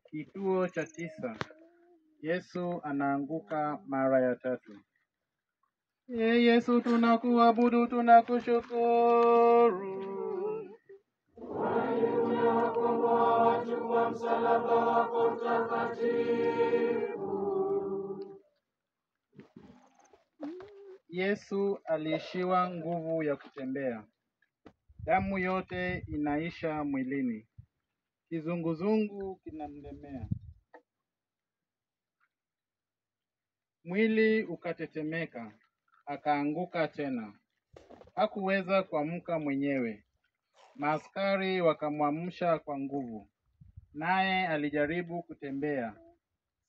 Kituo cha 9. Yesu anaanguka mara ya 3. Yesu, tunakuabudu, tunakushukuru. Unawakomboa watu kwa msalaba wako mtakatifu. Yesu aliishiwa nguvu ya kutembea. Damu yote inaisha mwilini. Kizunguzungu kinamlemea. Mwili ukatetemeka, akaanguka tena. Hakuweza kuamka mwenyewe. Maaskari wakamwamsha kwa nguvu. Naye alijaribu kutembea.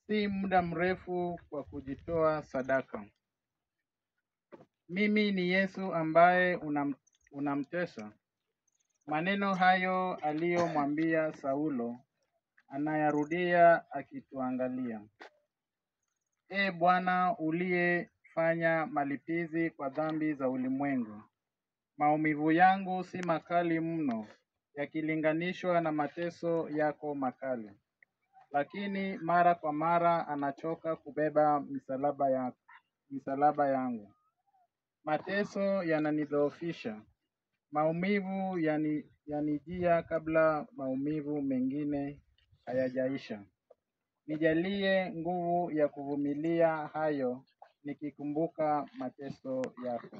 Si muda mrefu kwa kujitoa sadaka. Mimi ni Yesu ambaye unamtesa. Maneno hayo aliyomwambia Saulo anayarudia akituangalia. Bwana, uliyefanya malipizi kwa dhambi za ulimwengu, maumivu yangu si makali mno yakilinganishwa na mateso yako makali. Lakini mara kwa mara anachoka kubeba misalaba yangu. Mateso yananidhoofisha. Maumivu yanijia kabla maumivu mengine hayajaisha. Nijalie nguvu ya kuvumilia hayo nikikumbuka mateso yako.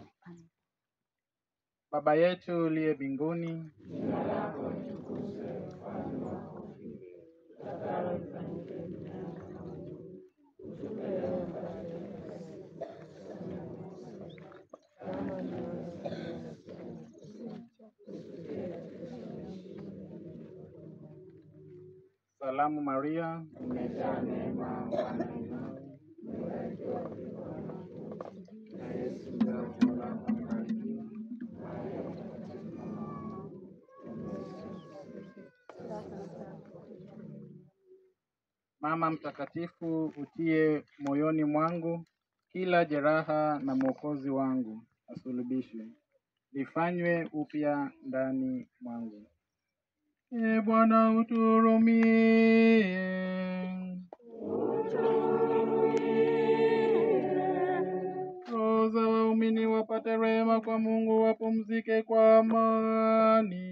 Baba yetu uliye mbinguni, jina lako litukuzwe, ufalme wako ufike, utakalo lifanyike duniani kama mbinguni. Utupe leo mkate wetu wa kila siku, kama tunavyosamehe Salamu Maria, umejaa neema, Bwana ni nawe, umebarikiwa kuliko wanawake wote, na Yesu mzao wa tumbo lako amebarikiwa. Maria mtakatifu mama wa Mungu, Mama mtakatifu, utie moyoni mwangu kila jeraha na Mwokozi wangu asulubishwe, lifanywe upya ndani mwangu. Bwana uturumie. Roho za waumini wapate rehema kwa Mungu, wapumzike kwa amani.